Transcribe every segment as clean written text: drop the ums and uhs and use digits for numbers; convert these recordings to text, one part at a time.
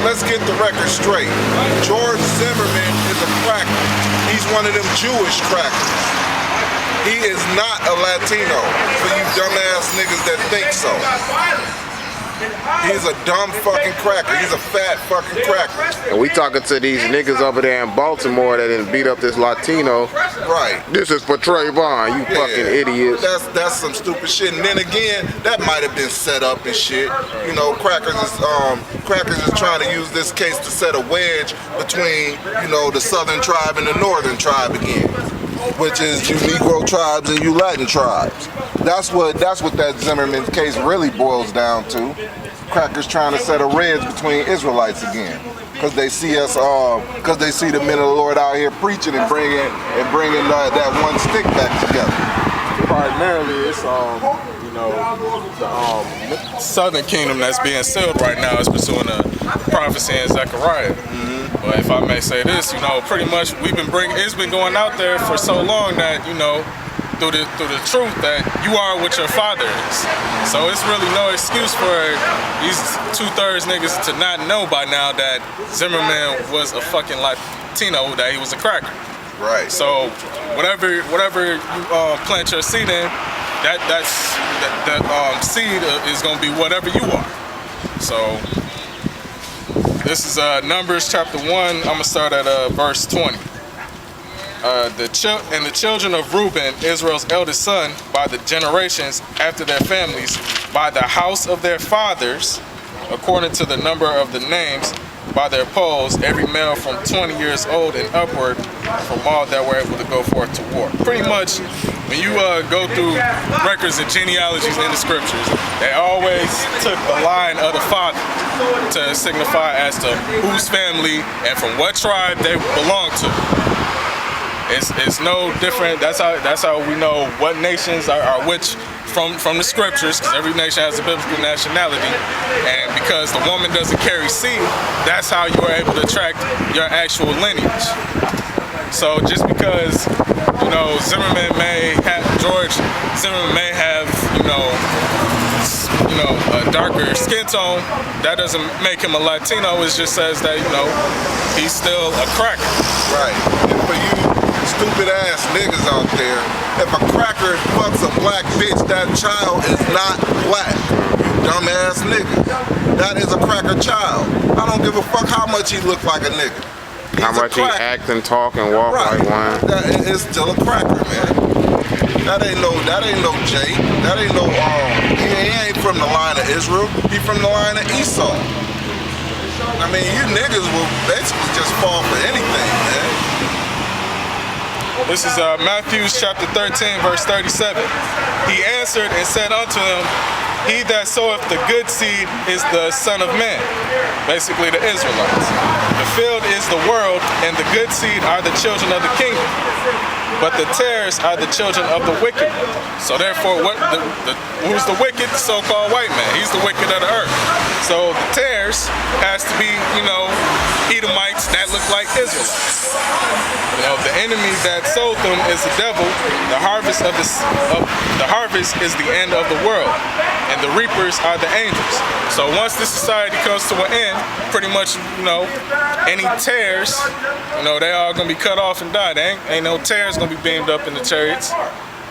let's get the record straight. George Zimmerman is a cracker. He's one of them Jewish crackers. He is not a Latino for you dumbass niggas that think so. He's a dumb fucking cracker. He's a fat fucking cracker. And we talking to these niggas over there in Baltimore that didn't beat up this Latino. Right. This is for Trayvon, you fucking idiots. That's some stupid shit. And then again, that might have been set up and shit. You know, crackers is trying to use this case to set a wedge between, you know, the southern tribe and the northern tribe again, which is you Negro tribes and you Latin tribes. That's what that Zimmerman case really boils down to. Crackers trying to set a wedge between Israelites again, because they see us, because they see the men of the Lord out here preaching and bringing that one stick back together. Primarily, it's you know, the southern kingdom that's being sealed right now is pursuing a prophecy in Zechariah. But if I may say this, you know, pretty much it's been going out there for so long that, you know, through the truth that you are what your father is. So it's really no excuse for these 2/3 niggas to not know by now that Zimmerman was a fucking Latino, that he was a cracker. Right. So whatever you plant your seed in, that seed is gonna be whatever you are. So this is Numbers chapter 1. I'm gonna start at verse 20. The children of Reuben, Israel's eldest son, by the generations after their families, by the house of their fathers, according to the number of the names, by their polls, every male from 20 years old and upward, from all that were able to go forth to war. Pretty much, when you go through records and genealogies in the scriptures, they always took the line of the father to signify as to whose family and from what tribe they belong to. It's no different. That's how we know what nations are which from the scriptures, because every nation has a biblical nationality, and because the woman doesn't carry seed, that's how you are able to track your actual lineage. So just because, you know, George Zimmerman may have, you know, a darker skin tone, that doesn't make him a Latino. It just says that, you know, he's still a cracker. Right. And for you stupid ass niggas out there, if a cracker fucks a black bitch, that child is not black. You dumbass nigga. That is a cracker child. I don't give a fuck how much he look like a nigga. How much he act and talk and walk like one. That is still a cracker, man. That ain't no Jay. That ain't no he ain't from the line of Israel. He from the line of Esau. I mean, you niggas will basically just fall for anything, man. This is Matthew chapter 13, verse 37. He answered and said unto him, he that soweth the good seed is the Son of Man, basically the Israelites. The field is the world, and the good seed are the children of the kingdom. But the tares are the children of the wicked. So therefore, who's the wicked? The so-called white man. He's the wicked of the earth. So the tares has to be, you know, Edomites that look like Israelites. You know, the enemy that sowed them is the devil. The harvest the harvest is the end of the world, and the reapers are the angels. So once this society comes to an end, pretty much, you know, any tares, you know, they all gonna be cut off and die. There ain't no tares gonna be beamed up in the chariots.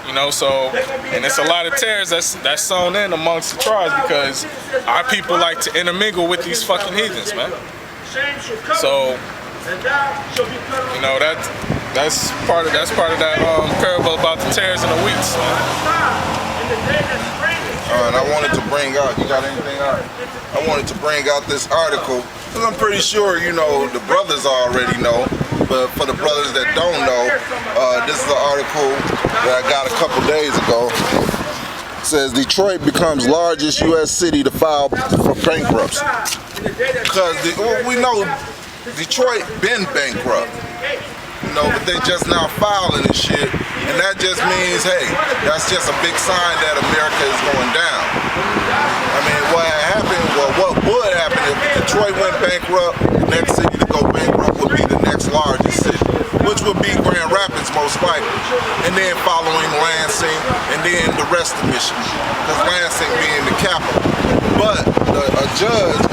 You know, so, and it's a lot of tares that's sown in amongst the tribes, because our people like to intermingle with these fucking heathens, man. So, you know, that's part of that parable about the tares and the wheats. And I wanted to bring out, you got anything out? I wanted to bring out this article, because I'm pretty sure, you know, the brothers already know, but for the brothers that don't know, this is an article that I got a couple days ago. It says, Detroit becomes largest U.S. city to file for bankruptcy. Because we know Detroit been bankrupt, you know, but they just now filing and shit, and that just means, hey, that's just a big sign that America is going down. I mean, what would happen if Detroit went bankrupt? The next city to go bankrupt would be the next largest city, which would be Grand Rapids, most likely. And then following Lansing, and then the rest of Michigan, because Lansing being the capital. But a judge,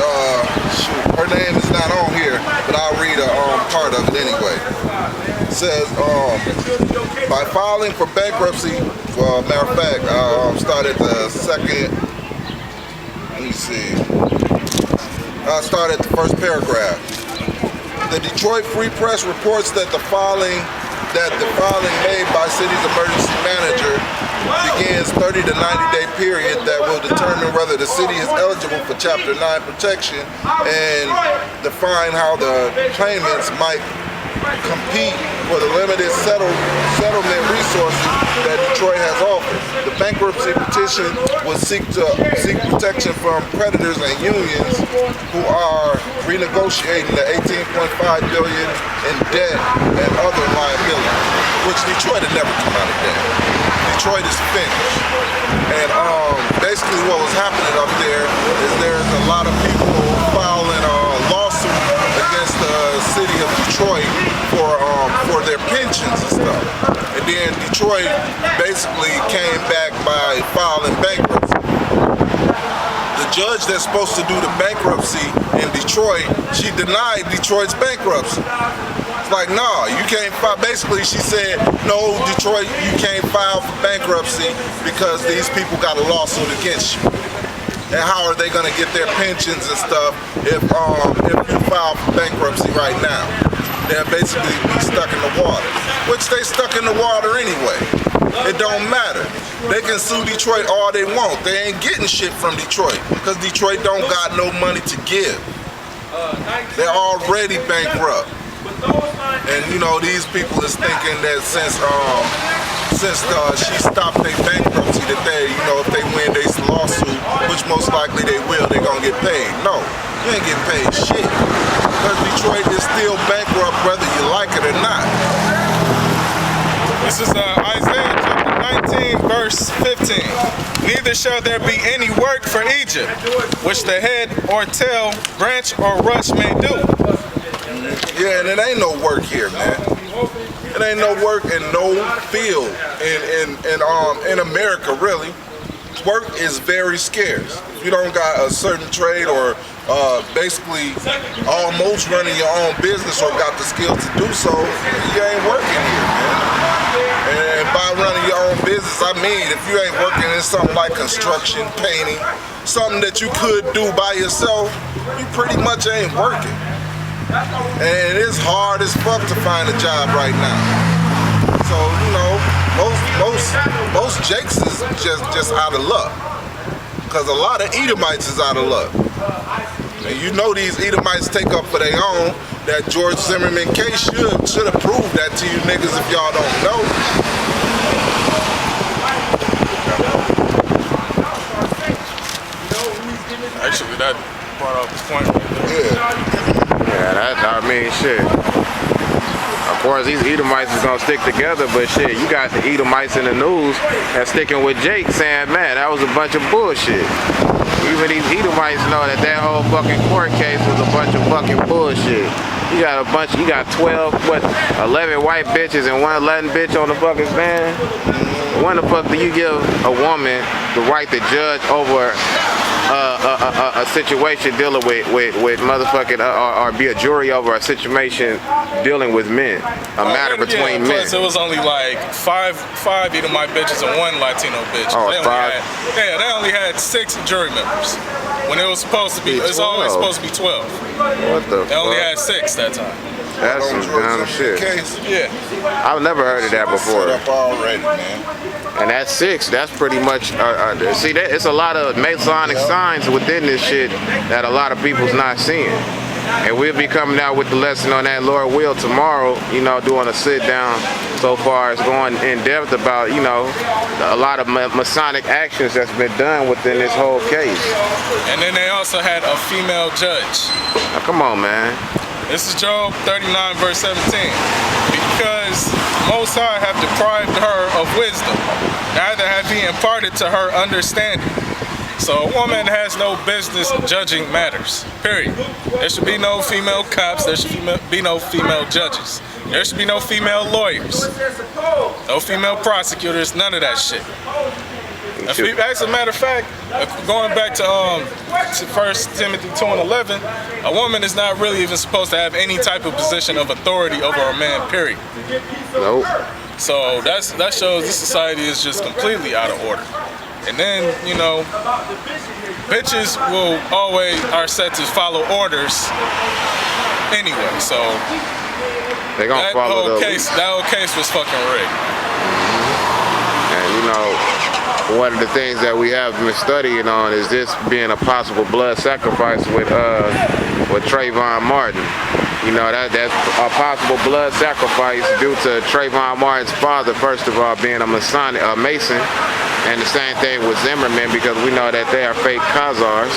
shoot, her name is not on here, but I'll read a part of it anyway. It says, by filing for bankruptcy, matter of fact, I started the second, let me see, I started the first paragraph. The Detroit Free Press reports that the filing made by city's emergency manager begins 30 to 90-day period that will determine whether the city is eligible for Chapter 9 protection and define how the claimants might compete for the limited settlement resources that Detroit has offered. The bankruptcy petition will seek protection from creditors and unions who are renegotiating the $18.5 billion in debt and other liabilities, which Detroit had never come out of debt. Detroit is finished. And basically what was happening up there is there's a lot of people filing a lawsuit against the city of Detroit for their pensions and stuff. And then Detroit basically came back by filing bankruptcy. The judge that's supposed to do the bankruptcy in Detroit, she denied Detroit's bankruptcy. It's like, nah, you can't file. Basically, she said, no, Detroit, you can't file for bankruptcy because these people got a lawsuit against you. And how are they going to get their pensions and stuff if you file for bankruptcy right now? They'll basically be stuck in the water, which they stuck in the water anyway. It don't matter. They can sue Detroit all they want. They ain't getting shit from Detroit because Detroit don't got no money to give. They're already bankrupt. And you know, these people is thinking that since she stopped their bankruptcy, that they, you know, if they win their lawsuit, which most likely they will, they're gonna get paid. No, you ain't getting paid shit. Because Detroit is still bankrupt whether you like it or not. This is Isaiah chapter 19, verse 15. Neither shall there be any work for Egypt, which the head or tail, branch or rush may do. Yeah, and it ain't no work here, man. It ain't no work in no field in America, really. Work is very scarce. If you don't got a certain trade or basically almost running your own business or got the skills to do so, you ain't working here, man. And by running your own business, I mean if you ain't working in something like construction, painting, something that you could do by yourself, you pretty much ain't working. And it's hard as fuck to find a job right now. So, you know, most Jakes is just out of luck. Because a lot of Edomites is out of luck. And you know these Edomites take up for their own. That George Zimmerman case should have proved that to you niggas if y'all don't know. Actually, that brought up the point right there. Yeah, I mean, shit. Of course, these Edomites is gonna stick together, but shit, you got the Edomites in the news that's sticking with Jake saying, man, that was a bunch of bullshit. Even these Edomites know that whole fucking court case was a bunch of fucking bullshit. You got 11 white bitches and one Latin bitch on the fucking stand. When the fuck do you give a woman the right to judge over a situation dealing with motherfucking or be a jury over a situation dealing with men, a matter between men? Plus it was only like five Edomite bitches and one Latino bitch. Oh, they only had 6 jury members when it was supposed to be. It's always supposed to be 12. What the fuck? They only had 6 that time. That's some dumb shit. Yeah. I've never heard of that before. Up already, man. And that's 6. That's pretty much. See, it's a lot of Masonic signs within this shit that a lot of people's not seeing. And we'll be coming out with the lesson on that, Lord will, tomorrow. You know, doing a sit down. So far as going in depth about, you know, a lot of Masonic actions that's been done within this whole case. And then they also had a female judge. Now, come on, man. This is Job 39, verse 17. Because Most High have deprived her of wisdom, neither have he imparted to her understanding. So a woman has no business judging matters, period. There should be no female cops, there should be no female judges. There should be no female lawyers, no female prosecutors, none of that shit. As a matter of fact, going back to 1 Timothy 2:11, a woman is not really even supposed to have any type of position of authority over a man, period. Nope. So that shows this society is just completely out of order. And then, you know, bitches will always are set to follow orders anyway. So They gonna follow that whole case was fucking rigged. And you know, one of the things that we have been studying on is this being a possible blood sacrifice with Trayvon Martin. You know, that's a possible blood sacrifice due to Trayvon Martin's father, first of all, being a Mason, and the same thing with Zimmerman, because we know that they are fake Khazars.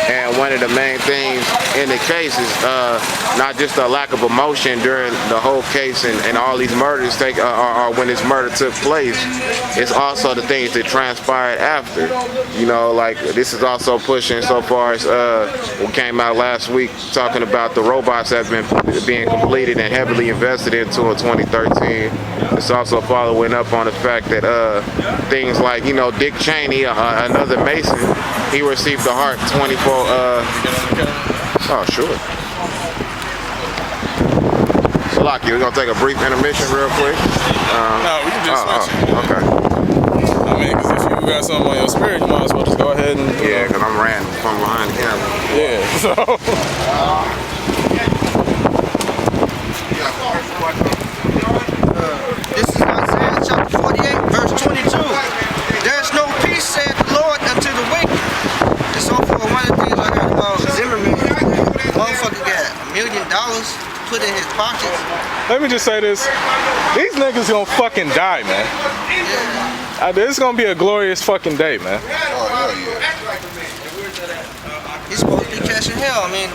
And one of the main things in the case is not just a lack of emotion during the whole case and all these murders or when this murder took place. It's also the things that transpired after. You know, like this is also pushing so far as what came out last week talking about the robots that have been being completed and heavily invested into in 2013. It's also following up on the fact that things like, you know, Dick Cheney, another Mason, he received the heart 24. Oh, sure. So, Lockie, we're going to take a brief intermission real quick. No, we can just switch it. Okay. I mean, because if you got something on your spirit, you might as well just go ahead and... Yeah, because I'm random from behind the camera. Yeah, so... This is Isaiah chapter 48, verse 22. There's no peace, saith the Lord, unto the wicked. And so for one of the things I heard about Zimmerman, motherfucker got $1 million put in his pockets. Let me just say this. These niggas gonna fucking die, man. Yeah. This is gonna be a glorious fucking day, man. Oh, hell yeah. He's supposed to be catching hell. I mean,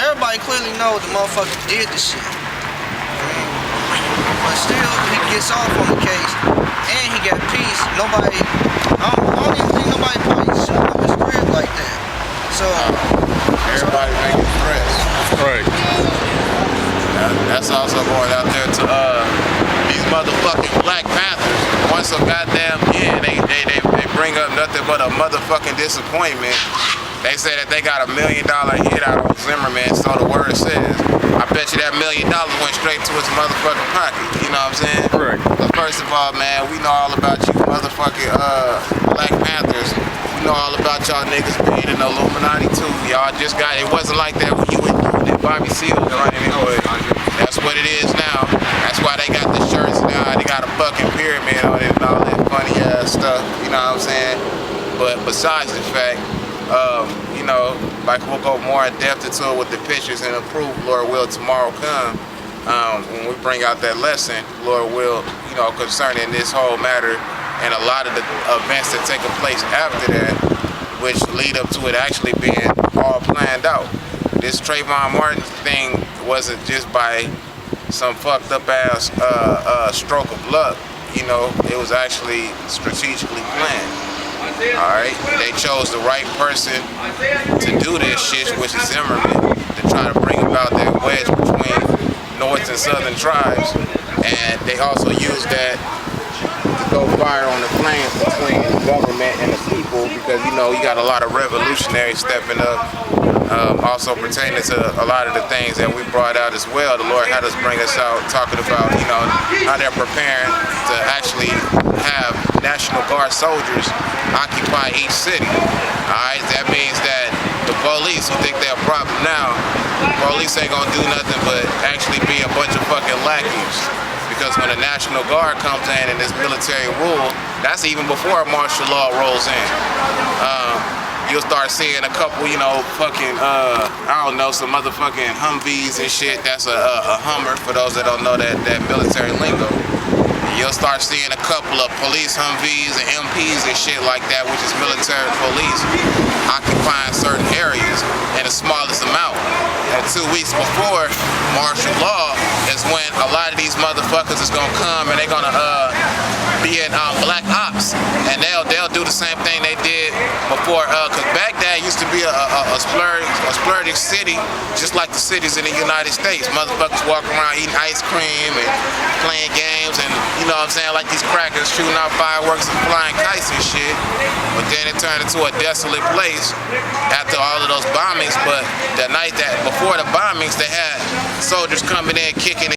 everybody clearly knows the motherfucker did the shit. But still, he gets off on the case, and he got peace. Nobody, I don't even think nobody probably shooting up his crib like that. So, Everybody making threats. Right. That's also going out there to these motherfucking Black Panthers. Once a goddamn they bring up nothing but a motherfucking disappointment. They say that they got $1 million hit out of Zimmerman, so the word says. I bet you that $1 million went straight to his motherfucking pocket. You know what I'm saying? Right. But first of all, man, we know all about you motherfucking Black Panthers. We know all about y'all niggas being in the Illuminati too. Y'all just got, it wasn't like that when you and Bobby Seals running anyway. That's what it is now. That's why they got the shirts now. They got a fucking pyramid on it and all that funny ass stuff. You know what I'm saying? But besides the fact, you know, like we'll go more in depth into it with the pictures and improve, Lord will, tomorrow come. When we bring out that lesson, Lord will, you know, concerning this whole matter and a lot of the events that take place after that, which lead up to it actually being all planned out. This Trayvon Martin thing wasn't just by some fucked up ass stroke of luck. You know, it was actually strategically planned. Alright, they chose the right person to do this shit, which is Zimmerman, to try to bring about that wedge between North and Southern tribes. And they also used that to go fire on the flames between the government and the people, because you know you got a lot of revolutionaries stepping up. Also pertaining to a lot of the things that we brought out as well. The Lord had us bring us out talking about, you know, how they're preparing to actually have National Guard soldiers occupy each city. Alright, that means that the police who think they're a problem now, the police ain't gonna do nothing but actually be a bunch of fucking lackeys. Because when the National Guard comes in and this military rule, that's even before martial law rolls in. You'll start seeing a couple, you know, fucking, I don't know, some motherfucking Humvees and shit. That's a Hummer, for those that don't know that military lingo. You'll start seeing a couple of police Humvees and MPs and shit like that, which is military police, occupying certain areas in the smallest amount. And 2 weeks before martial law is when a lot of these motherfuckers is gonna come and they're gonna be in black ops, and they'll do the because Baghdad used to be a splurging city, just like the cities in the United States. Motherfuckers walking around eating ice cream and playing games and, you know what I'm saying, like these crackers shooting out fireworks and flying kites and shit. But then it turned into a desolate place after all of those bombings. But the night before the bombings, they had soldiers coming in, kicking